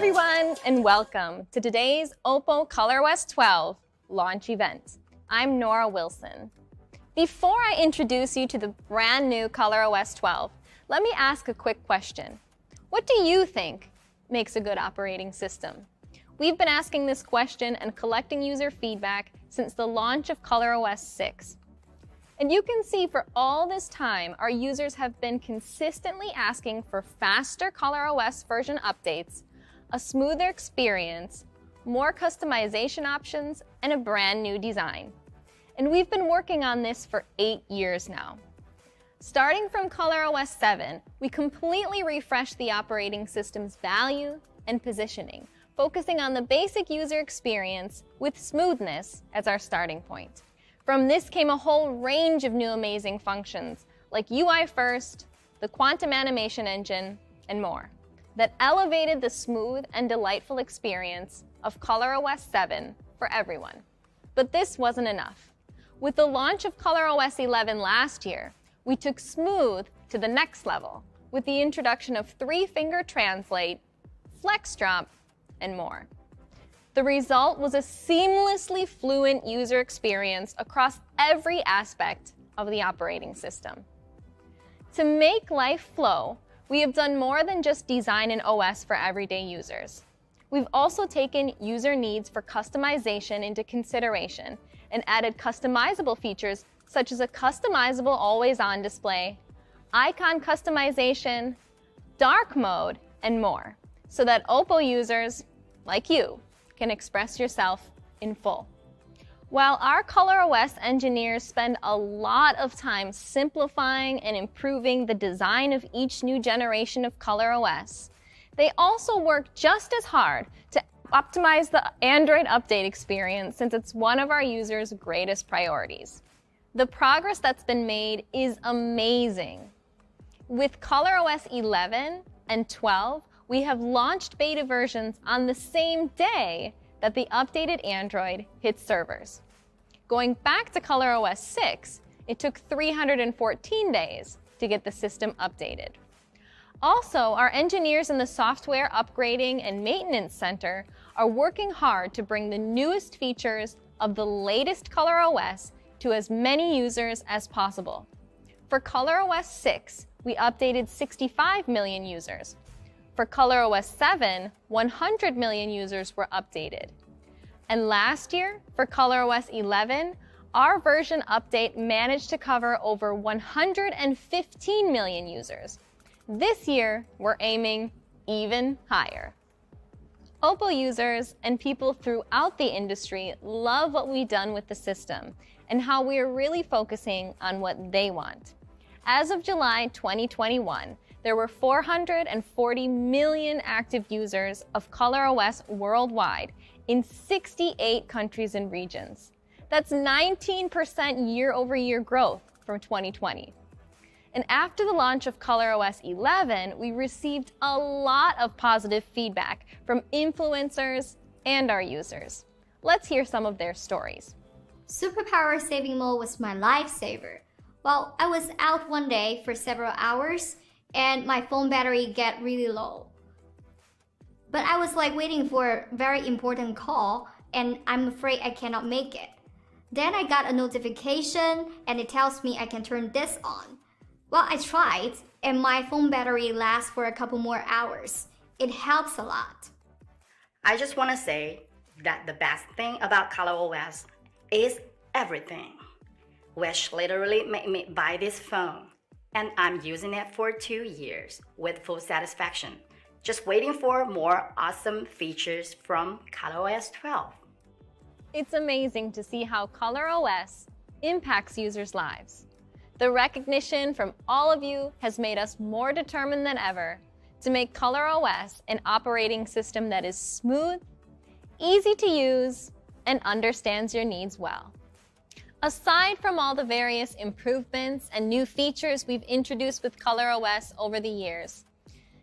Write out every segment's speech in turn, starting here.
everyone, and welcome to today's OPPO ColorOS 12 launch event. I'm Nora Wilson. Before I introduce you to the brand new ColorOS 12, let me ask a quick question. What do you think makes a good operating system? We've been asking this question and collecting user feedback since the launch of ColorOS 6. And you can see for all this time, our users have been consistently asking for faster ColorOS version updates, a smoother experience, more customization options, and a brand new design. And we've been working on this for 8 years now. Starting from ColorOS 7, we completely refreshed the operating system's value and positioning, focusing on the basic user experience with smoothness as our starting point. From this came a whole range of new amazing functions like UI First, the Quantum Animation Engine, and more that elevated the smooth and delightful experience of ColorOS 7 for everyone. But this wasn't enough. With the launch of ColorOS 11 last year, we took smooth to the next level with the introduction of 3-finger translate, flex drop, and more. The result was a seamlessly fluent user experience across every aspect of the operating system. To make life flow, we have done more than just design an OS for everyday users. We've also taken user needs for customization into consideration and added customizable features such as a customizable always-on display, icon customization, dark mode, and more, so that OPPO users, like you, can express yourself in full. While our ColorOS engineers spend a lot of time simplifying and improving the design of each new generation of ColorOS, they also work just as hard to optimize the Android update experience since it's one of our users' greatest priorities. The progress that's been made is amazing. With ColorOS 11 and 12, we have launched beta versions on the same day that the updated Android hits servers. Going back to ColorOS 6, it took 314 days to get the system updated. Also, our engineers in the Software Upgrading and Maintenance Center are working hard to bring the newest features of the latest ColorOS to as many users as possible. For ColorOS 6, we updated 65 million users. For ColorOS 7, 100 million users were updated. And last year, for ColorOS 11, our version update managed to cover over 115 million users. This year, we're aiming even higher. OPPO users and people throughout the industry love what we've done with the system and how we are really focusing on what they want. As of July 2021, there were 440 million active users of ColorOS worldwide in 68 countries and regions. That's 19% year-over-year growth from 2020. And after the launch of ColorOS 11, we received a lot of positive feedback from influencers and our users. Let's hear some of their stories. Superpower saving mode was my lifesaver. Well, I was out one day for several hours and my phone battery got really low. But I was waiting for a very important call and I'm afraid I cannot make it. Then I got a notification and it tells me I can turn this on. Well, I tried and my phone battery lasts for a couple more hours. It helps a lot. I just want to say that the best thing about ColorOS is everything, which literally made me buy this phone. And I'm using it for 2 years with full satisfaction, just waiting for more awesome features from ColorOS 12. It's amazing to see how ColorOS impacts users' lives. The recognition from all of you has made us more determined than ever to make ColorOS an operating system that is smooth, easy to use, and understands your needs well. Aside from all the various improvements and new features we've introduced with ColorOS over the years,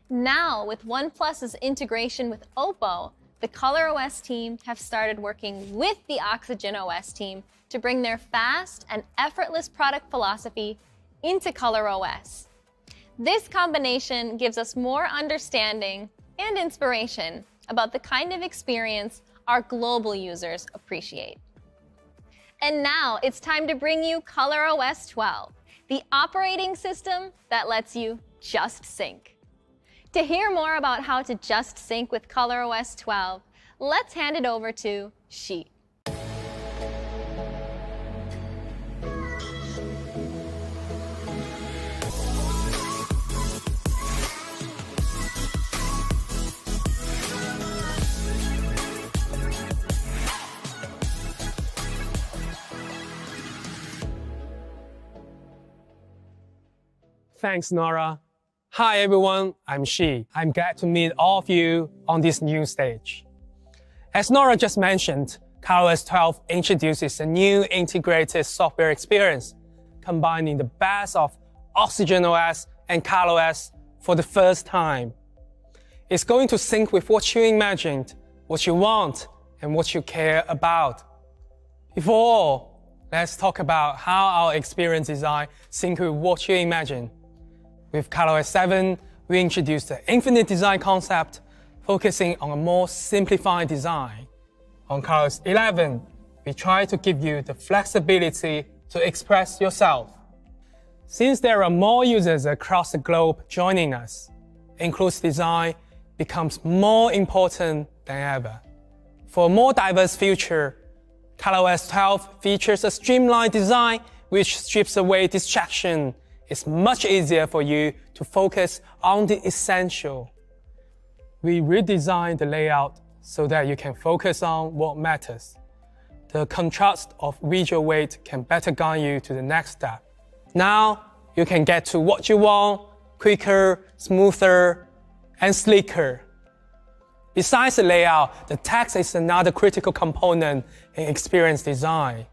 now with OnePlus's integration with OPPO, the ColorOS team have started working with the OxygenOS team to bring their fast and effortless product philosophy into ColorOS. This combination gives us more understanding and inspiration about the kind of experience our global users appreciate. And now it's time to bring you ColorOS 12, the operating system that lets you just sync. To hear more about how to just sync with ColorOS 12, let's hand it over to Xi. Thanks, Nora. Hi, everyone. I'm Xi. I'm glad to meet all of you on this new stage. As Nora just mentioned, ColorOS 12 introduces a new integrated software experience, combining the best of Oxygen OS and ColorOS for the first time. It's going to sync with what you imagined, what you want, and what you care about. Before all, let's talk about how our experience design sync with what you imagine. With ColorOS 7, we introduced the infinite design concept, focusing on a more simplified design. On ColorOS 11, we try to give you the flexibility to express yourself. Since there are more users across the globe joining us, inclusive design becomes more important than ever. For a more diverse future, ColorOS 12 features a streamlined design which strips away distraction. It's much easier for you to focus on the essential. We redesigned the layout so that you can focus on what matters. The contrast of visual weight can better guide you to the next step. Now, you can get to what you want quicker, smoother, and sleeker. Besides the layout, the text is another critical component in experience design.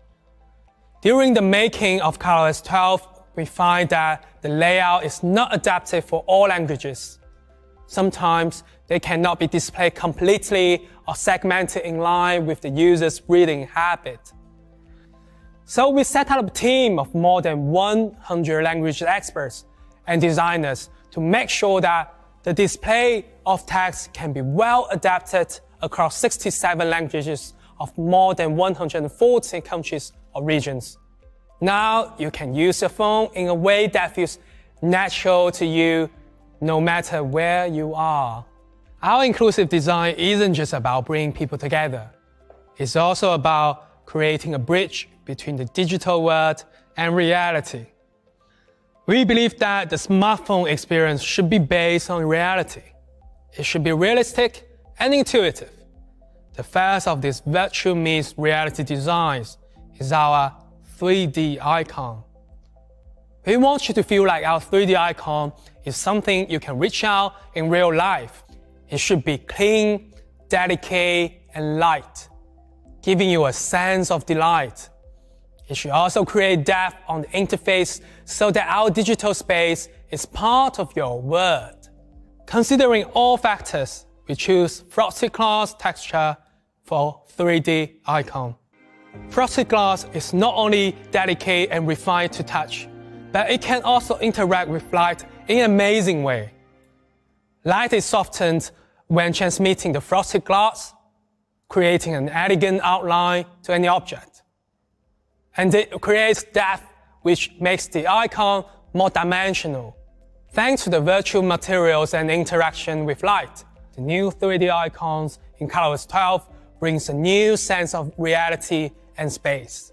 During the making of ColorOS 12, we find that the layout is not adapted for all languages. Sometimes they cannot be displayed completely or segmented in line with the user's reading habit. So we set up a team of more than 100 language experts and designers to make sure that the display of text can be well adapted across 67 languages of more than 140 countries or regions. Now you can use your phone in a way that feels natural to you, no matter where you are. Our inclusive design isn't just about bringing people together. It's also about creating a bridge between the digital world and reality. We believe that the smartphone experience should be based on reality. It should be realistic and intuitive. The first of these virtual meets reality designs is our 3D icon. We want you to feel like our 3D icon is something you can reach out in real life. It should be clean, delicate, and light, giving you a sense of delight. It should also create depth on the interface so that our digital space is part of your world. Considering all factors, we choose frosted glass texture for 3D icon. Frosted glass is not only delicate and refined to touch, but it can also interact with light in an amazing way. Light is softened when transmitting the frosted glass, creating an elegant outline to any object. And it creates depth, which makes the icon more dimensional. Thanks to the virtual materials and interaction with light, the new 3D icons in ColorOS 12 brings a new sense of reality and space,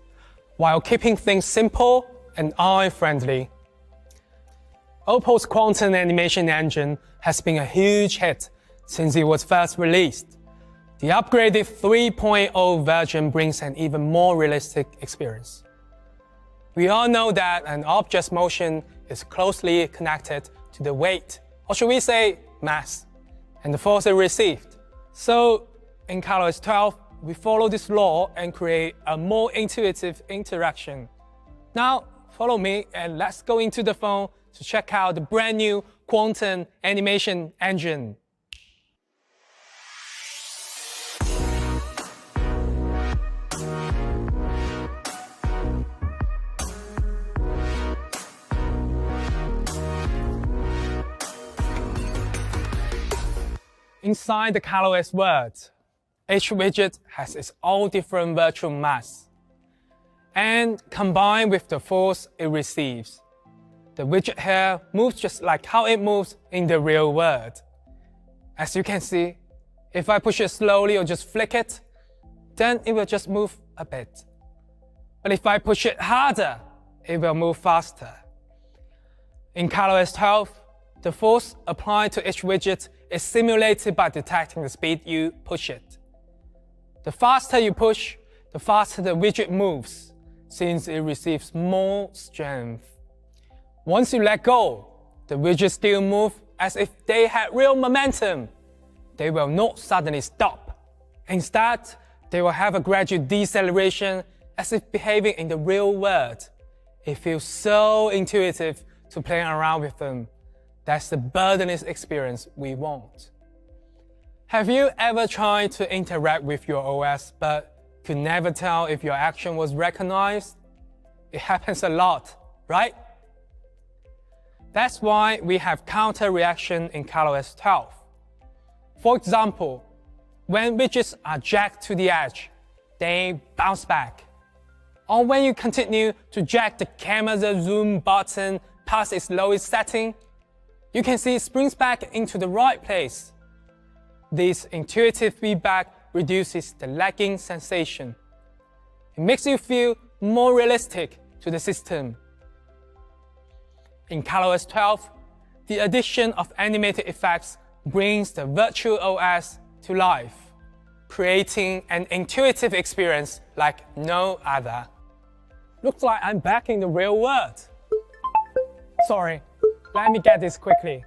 while keeping things simple and eye-friendly. OPPO's quantum animation engine has been a huge hit since it was first released. The upgraded 3.0 version brings an even more realistic experience. We all know that an object's motion is closely connected to the weight, or should we say mass, and the force it received. So, in ColorOS 12, we follow this law and create a more intuitive interaction. Now, follow me and let's go into the phone to check out the brand new quantum animation engine. Inside the ColorOS world, each widget has its own different virtual mask. And combined with the force it receives, the widget here moves just like how it moves in the real world. As you can see, if I push it slowly or just flick it, then it will just move a bit. But if I push it harder, it will move faster. In ColorOS 12, the force applied to each widget is simulated by detecting the speed you push it. The faster you push, the faster the widget moves, since it receives more strength. Once you let go, the widgets still move as if they had real momentum. They will not suddenly stop. Instead, they will have a gradual deceleration as if behaving in the real world. It feels so intuitive to play around with them. That's the burdenless experience we want. Have you ever tried to interact with your OS but could never tell if your action was recognized? It happens a lot, right? That's why we have counter reaction in ColorOS 12. For example, when widgets are jacked to the edge, they bounce back. Or when you continue to jack the camera's zoom button past its lowest setting, you can see it springs back into the right place. This intuitive feedback reduces the lagging sensation. It makes you feel more realistic to the system. In ColorOS 12, the addition of animated effects brings the virtual OS to life, creating an intuitive experience like no other. Looks like I'm back in the real world. Sorry, let me get this quickly.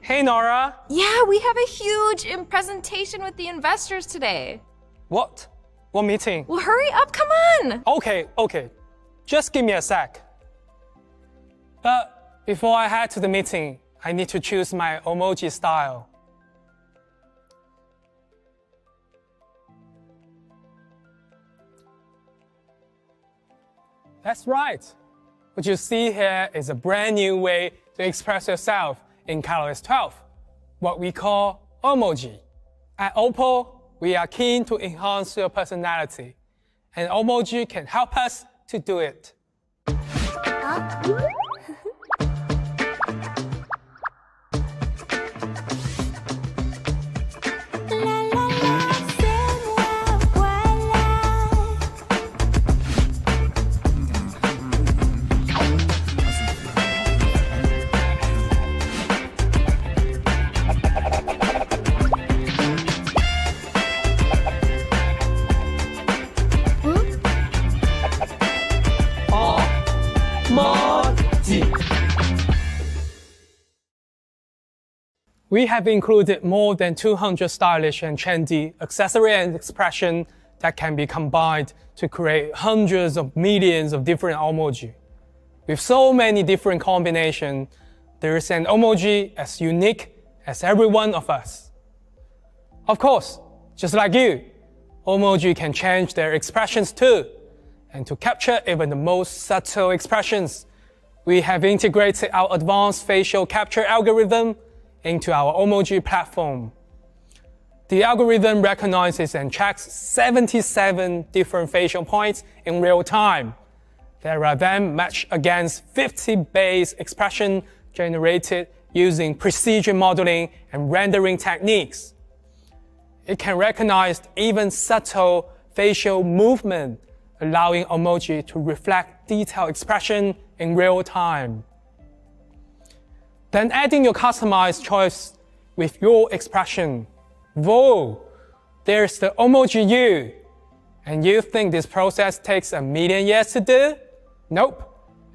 Hey Nora! Yeah, we have a huge presentation with the investors today. What? What meeting? Well, hurry up, come on! Okay. Just give me a sec. But before I head to the meeting, I need to choose my emoji style. That's right. What you see here is a brand new way to express yourself in ColorOS 12, what we call emoji. At OPPO, we are keen to enhance your personality, and emoji can help us to do it. We have included more than 200 stylish and trendy accessories and expressions that can be combined to create hundreds of millions of different emoji. With so many different combinations, there is an emoji as unique as every one of us. Of course, just like you, emoji can change their expressions too. And to capture even the most subtle expressions, we have integrated our advanced facial capture algorithm into our emoji platform. The algorithm recognizes and tracks 77 different facial points in real time. They are then matched against 50 base expressions generated using precision modeling and rendering techniques. It can recognize even subtle facial movement, allowing emoji to reflect detailed expression in real time. Then adding your customized choice with your expression. Whoa, there's the emoji you. And you think this process takes a million years to do? Nope.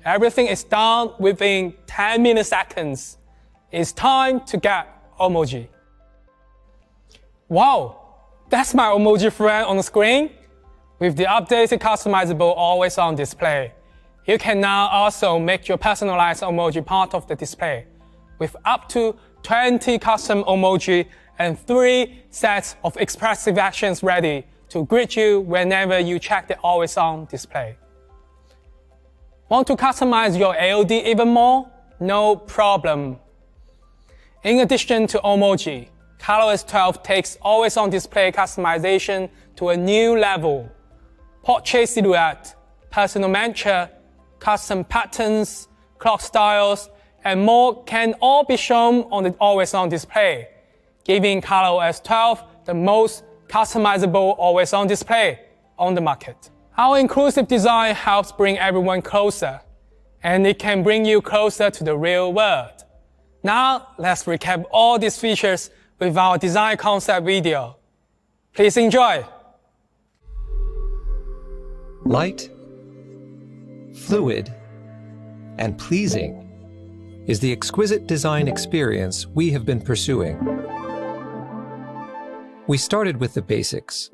Everything is done within 10 milliseconds. It's time to get emoji. Wow, that's my emoji friend on the screen. With the updated Customizable always on display, you can now also make your personalized emoji part of the display, with up to 20 custom emoji and 3 sets of expressive actions ready to greet you whenever you check the always on display. Want to customize your AOD even more? No problem. In addition to emoji, ColorOS 12 takes always-on display customization to a new level. Portrait silhouette, personal mantra, custom patterns, clock styles, and more can all be shown on the always-on display, giving ColorOS 12 the most customizable always-on display on the market. Our inclusive design helps bring everyone closer, and it can bring you closer to the real world. Now, let's recap all these features with our design concept video. Please enjoy! Light, fluid, and pleasing is the exquisite design experience we have been pursuing. We started with the basics,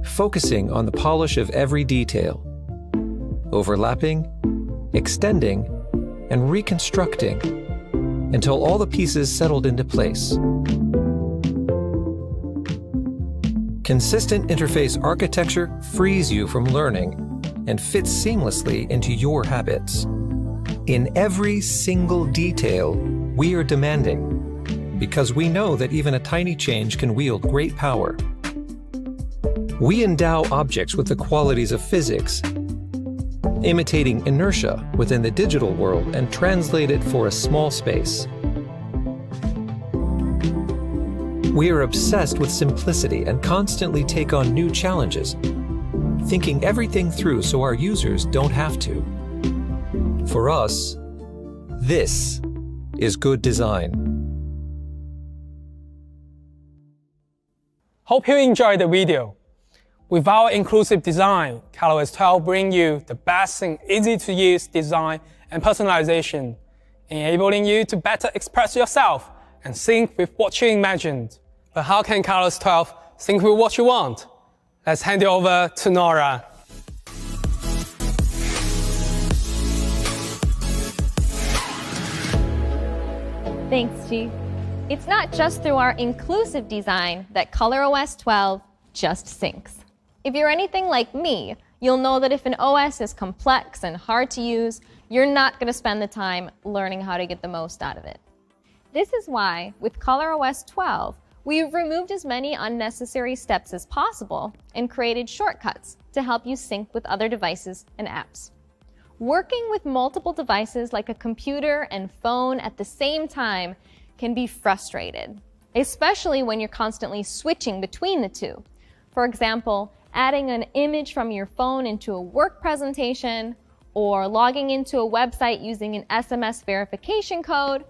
focusing on the polish of every detail, overlapping, extending, and reconstructing until all the pieces settled into place. Consistent interface architecture frees you from learning and fits seamlessly into your habits. In every single detail, we are demanding, because we know that even a tiny change can wield great power. We endow objects with the qualities of physics, imitating inertia within the digital world and translate it for a small space. We are obsessed with simplicity and constantly take on new challenges, thinking everything through so our users don't have to. For us, this is good design. Hope you enjoyed the video. With our inclusive design, ColorOS 12 brings you the best in easy-to-use design and personalization, enabling you to better express yourself and sync with what you imagined. But how can ColorOS 12 sync with what you want? Let's hand it over to Nora. Thanks, Chi. It's not just through our inclusive design that ColorOS 12 just syncs. If you're anything like me, you'll know that if an OS is complex and hard to use, you're not going to spend the time learning how to get the most out of it. This is why, with ColorOS 12, we've removed as many unnecessary steps as possible and created shortcuts to help you sync with other devices and apps. Working with multiple devices like a computer and phone at the same time can be frustrating, especially when you're constantly switching between the two. For example, adding an image from your phone into a work presentation, or logging into a website using an SMS verification code,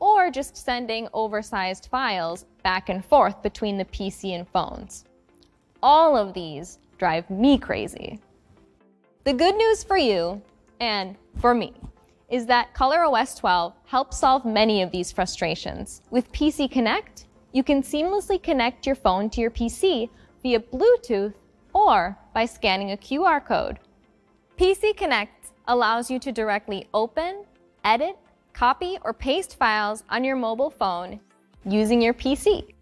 or just sending oversized files back and forth between the PC and phones. All of these drive me crazy. The good news for you, and for me, is that ColorOS 12 helps solve many of these frustrations. With PC Connect, you can seamlessly connect your phone to your PC via Bluetooth or by scanning a QR code. PC Connect allows you to directly open, edit, copy, or paste files on your mobile phone using your PC.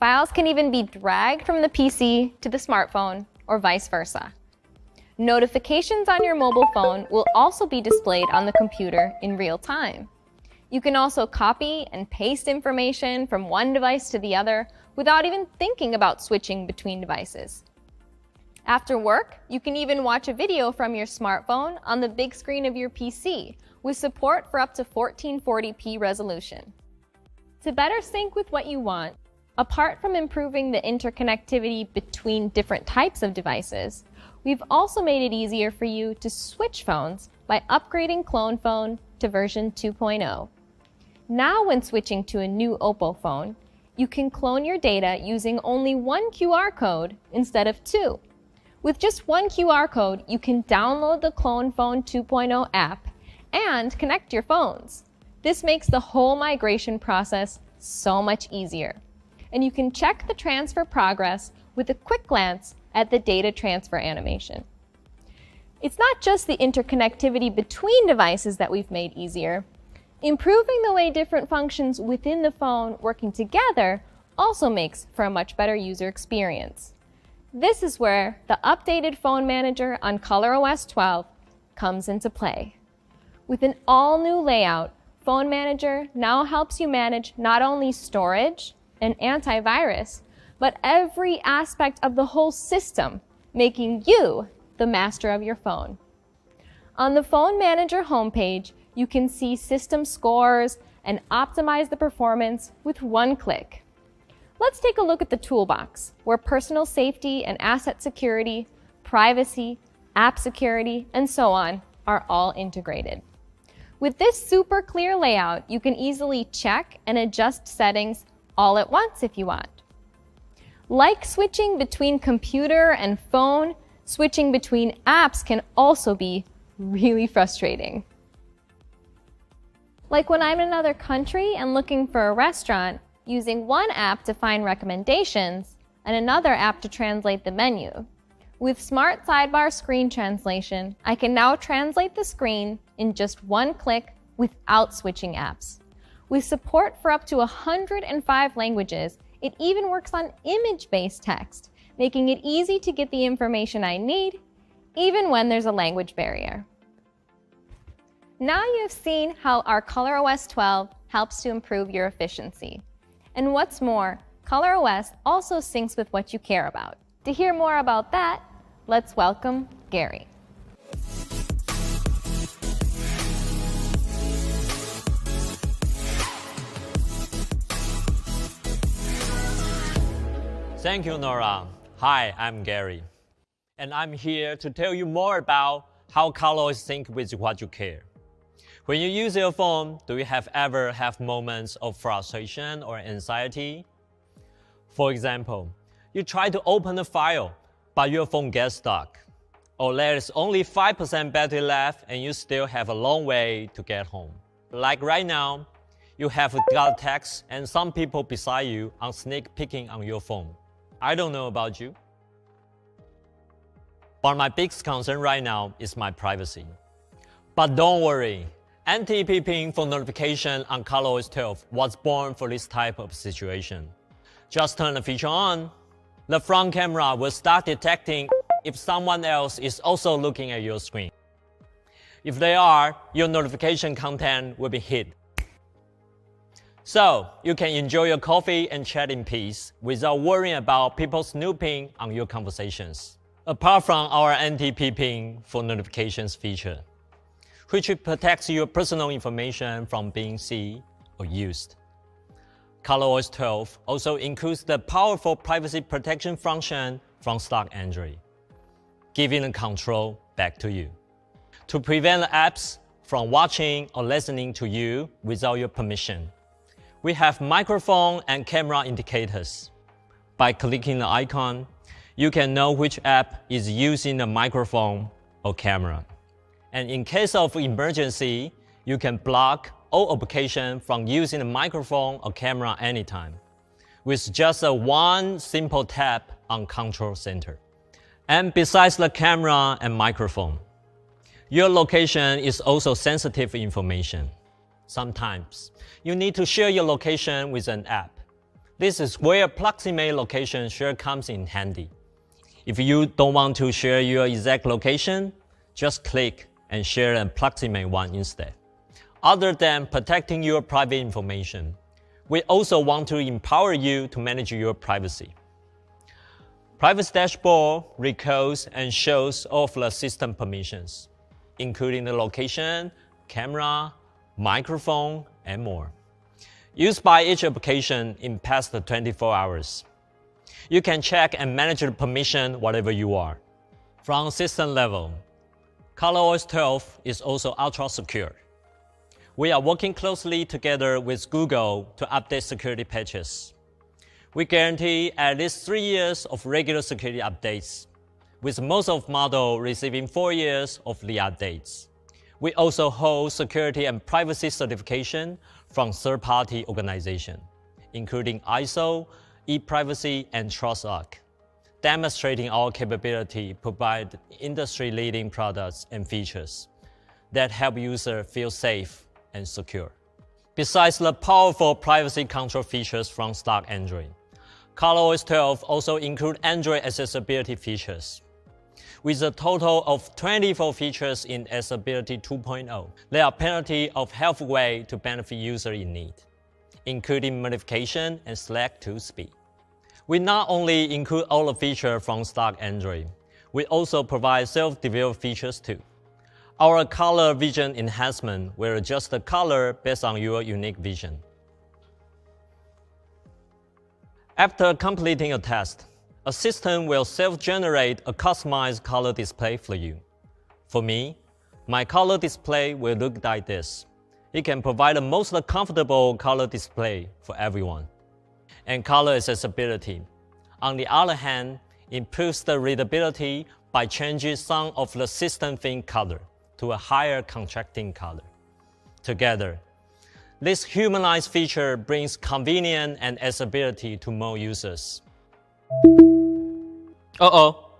Files can even be dragged from the PC to the smartphone or vice versa. Notifications on your mobile phone will also be displayed on the computer in real time. You can also copy and paste information from one device to the other without even thinking about switching between devices. After work, you can even watch a video from your smartphone on the big screen of your PC with support for up to 1440p resolution. To better sync with what you want, apart from improving the interconnectivity between different types of devices, we've also made it easier for you to switch phones by upgrading Clone Phone to version 2.0. Now when switching to a new OPPO phone, you can clone your data using only one QR code instead of two. With just one QR code, you can download the Clone Phone 2.0 app and connect your phones. This makes the whole migration process so much easier. And you can check the transfer progress with a quick glance at the data transfer animation. It's not just the interconnectivity between devices that we've made easier. Improving the way different functions within the phone working together also makes for a much better user experience. This is where the updated phone manager on ColorOS 12 comes into play. With an all-new layout, Phone Manager now helps you manage not only storage and antivirus, but every aspect of the whole system, making you the master of your phone. On the Phone Manager homepage, you can see system scores and optimize the performance with one click. Let's take a look at the toolbox, where personal safety and asset security, privacy, app security, and so on are all integrated. With this super clear layout, you can easily check and adjust settings all at once if you want. Like switching between computer and phone, switching between apps can also be really frustrating. Like when I'm in another country and looking for a restaurant, using one app to find recommendations and another app to translate the menu. With Smart Sidebar Screen Translation, I can now translate the screen in just one click without switching apps. With support for up to 105 languages, it even works on image-based text, making it easy to get the information I need, even when there's a language barrier. Now you've seen how our ColorOS 12 helps to improve your efficiency. And what's more, ColorOS also syncs with what you care about. To hear more about that, let's welcome Gary. Thank you, Nora. Hi, I'm Gary. And I'm here to tell you more about how ColorOS syncs with what you care. When you use your phone, do you ever have moments of frustration or anxiety? For example, you try to open a file, but your phone gets stuck. Or there's only 5% battery left and you still have a long way to get home. Like right now, you have got a text and some people beside you are sneak peeking on your phone. I don't know about you, but my biggest concern right now is my privacy. But don't worry, anti-peeping for notification on ColorOS 12 was born for this type of situation. Just turn the feature on. The front camera will start detecting if someone else is also looking at your screen. If they are, your notification content will be hid. So you can enjoy your coffee and chat in peace without worrying about people snooping on your conversations. Apart from our anti-peeping for notifications feature, which protects your personal information from being seen or used. ColorOS 12 also includes the powerful privacy protection function from stock Android, giving the control back to you. To prevent apps from watching or listening to you without your permission, we have microphone and camera indicators. By clicking the icon, you can know which app is using the microphone or camera. And in case of emergency, you can block all applications from using the microphone or camera anytime, with just one simple tap on Control Center. And besides the camera and microphone, your location is also sensitive information. Sometimes, you need to share your location with an app. This is where Proximate Location Share comes in handy. If you don't want to share your exact location, just click and share an Proximate one instead. Other than protecting your private information, we also want to empower you to manage your privacy. Privacy Dashboard records and shows all of the system permissions, including the location, camera, microphone, and more, used by each application in past 24 hours. You can check and manage the permission whatever you are. From system level, ColorOS 12 is also ultra secure. We are working closely together with Google to update security patches. We guarantee at least 3 years of regular security updates, with most of models receiving 4 years of the updates. We also hold security and privacy certification from third-party organizations, including ISO, ePrivacy, and TrustArc, demonstrating our capability to provide industry-leading products and features that help users feel safe and secure. Besides the powerful privacy control features from stock Android, ColorOS 12 also includes Android accessibility features. With a total of 24 features in Accessibility 2.0, there are plenty of helpful ways to benefit users in need, including modification and select tool speed. We not only include all the features from stock Android, we also provide self-developed features too. Our color vision enhancement will adjust the color based on your unique vision. After completing a test, a system will self-generate a customized color display for you. For me, my color display will look like this. It can provide the most comfortable color display for everyone. And color accessibility, on the other hand, improves the readability by changing some of the system theme color to a higher contrasting color. Together, this humanized feature brings convenience and accessibility to more users. Uh-oh,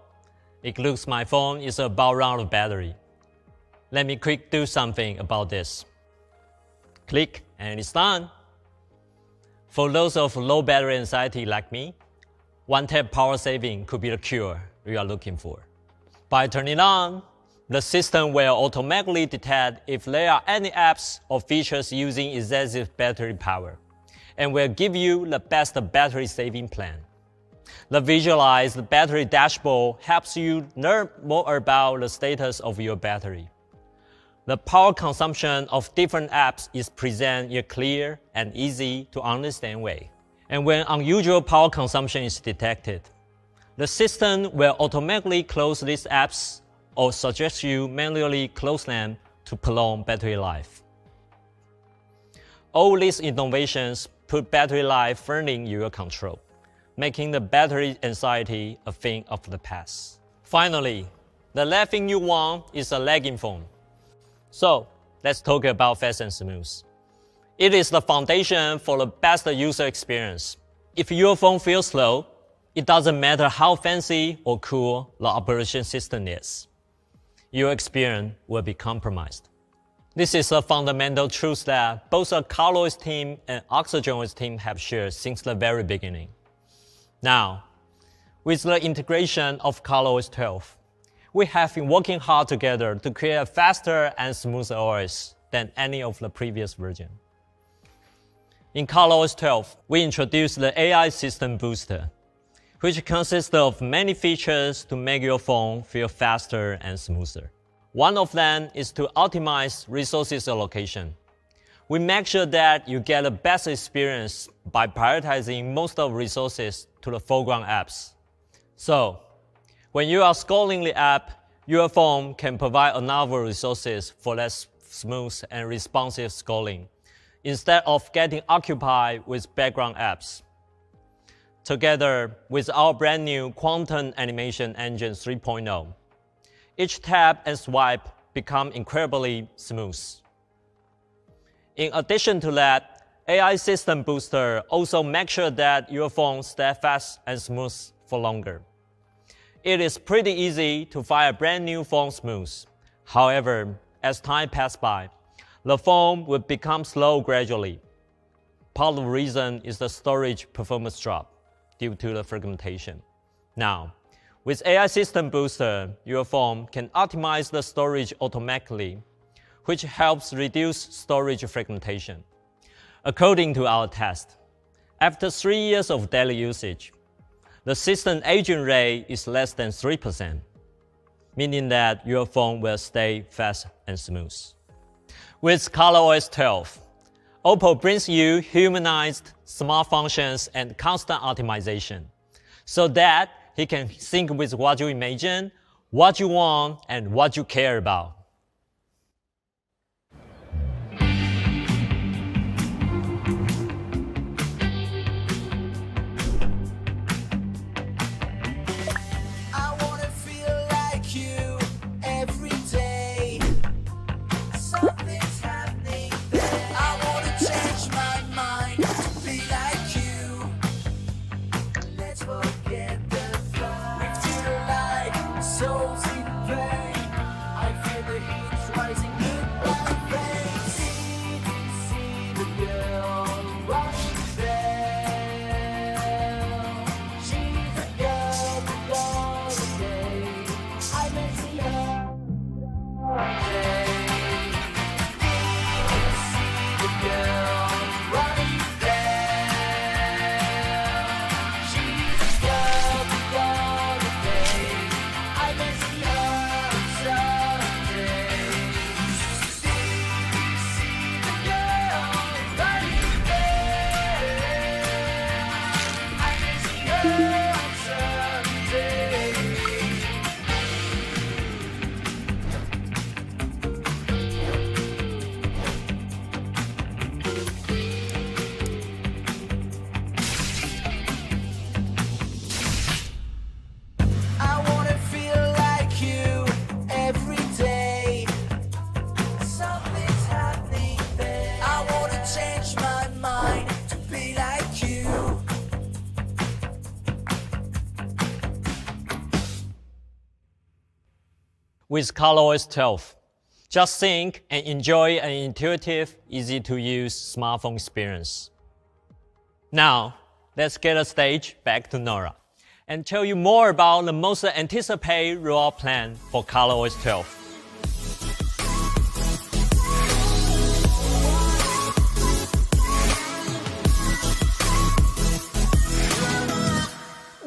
it looks my phone is about out of battery. Let me quick do something about this. Click and it's done. For those of low battery anxiety like me, one-tap power saving could be the cure you are looking for. By turning it on, the system will automatically detect if there are any apps or features using excessive battery power, and will give you the best battery saving plan. The visualized battery dashboard helps you learn more about the status of your battery. The power consumption of different apps is presented in a clear and easy to understand way. And when unusual power consumption is detected, the system will automatically close these apps or suggest you manually close them to prolong battery life. All these innovations put battery life firmly in your control, making the battery anxiety a thing of the past. Finally, the last thing you want is a lagging phone. So, let's talk about fast and smooth. It is the foundation for the best user experience. If your phone feels slow, it doesn't matter how fancy or cool the operation system is. Your experience will be compromised. This is a fundamental truth that both the ColorOS team and OxygenOS team have shared since the very beginning. Now, with the integration of ColorOS 12, we have been working hard together to create a faster and smoother OS than any of the previous version. In ColorOS 12, we introduced the AI System Booster, which consists of many features to make your phone feel faster and smoother. One of them is to optimize resources allocation. We make sure that you get the best experience by prioritizing most of the resources to the foreground apps. So, when you are scrolling the app, your phone can provide enough resources for less smooth and responsive scrolling, instead of getting occupied with background apps. Together with our brand new Quantum Animation Engine 3.0, each tap and swipe become incredibly smooth. In addition to that, AI System Booster also makes sure that your phone stays fast and smooth for longer. It is pretty easy to find a brand new phone smooth. However, as time passes by, the phone will become slow gradually. Part of the reason is the storage performance drop due to the fragmentation. Now, with AI System Booster, your phone can optimize the storage automatically, which helps reduce storage fragmentation. According to our test, after 3 years of daily usage, the system aging rate is less than 3%, meaning that your phone will stay fast and smooth. With ColorOS 12, OPPO brings you humanized smart functions and constant optimization, so that it can sync with what you imagine, what you want, and what you care about. Souls in pain, I feel the with ColorOS 12. Just sync and enjoy an intuitive, easy-to-use smartphone experience. Now, let's get the stage back to Nora and tell you more about the most anticipated rollout plan for ColorOS 12.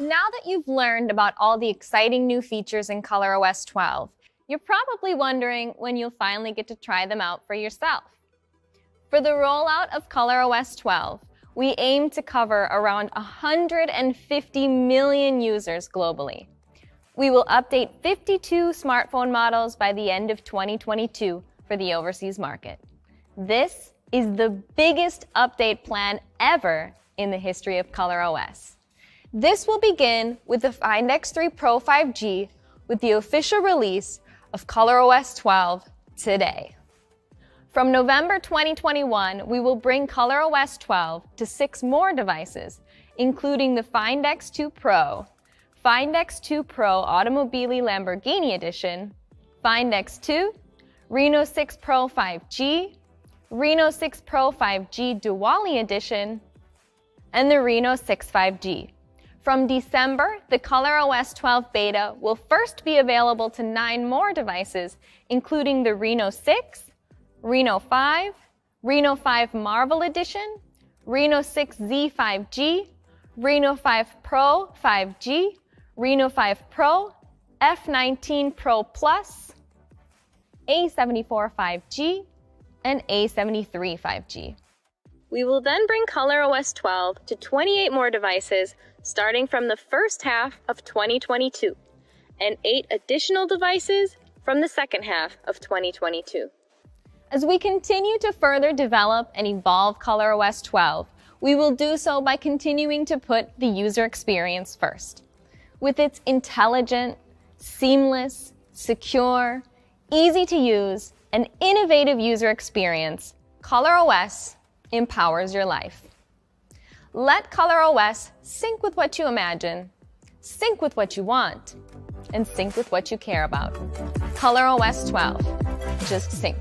Now that you've learned about all the exciting new features in ColorOS 12, you're probably wondering when you'll finally get to try them out for yourself. For the rollout of ColorOS 12, we aim to cover around 150 million users globally. We will update 52 smartphone models by the end of 2022 for the overseas market. This is the biggest update plan ever in the history of ColorOS. This will begin with the Find X3 Pro 5G with the official release of ColorOS 12 today. From November 2021, we will bring ColorOS 12 to 6 more devices, including the Find X2 Pro, Find X2 Pro Automobili Lamborghini Edition, Find X2, Reno 6 Pro 5G, Reno 6 Pro 5G Diwali Edition, and the Reno 6 5G. From December, the ColorOS 12 beta will first be available to 9 more devices, including the Reno 6, Reno 5, Reno 5 Marvel Edition, Reno 6Z 5G, Reno 5 Pro 5G, Reno 5 Pro, F19 Pro Plus, A74 5G, and A73 5G. We will then bring ColorOS 12 to 28 more devices starting from the first half of 2022, and 8 additional devices from the second half of 2022. As we continue to further develop and evolve ColorOS 12, we will do so by continuing to put the user experience first. With its intelligent, seamless, secure, easy to use, and innovative user experience, ColorOS empowers your life. Let ColorOS sync with what you imagine, sync with what you want, and sync with what you care about. ColorOS 12. Just sync.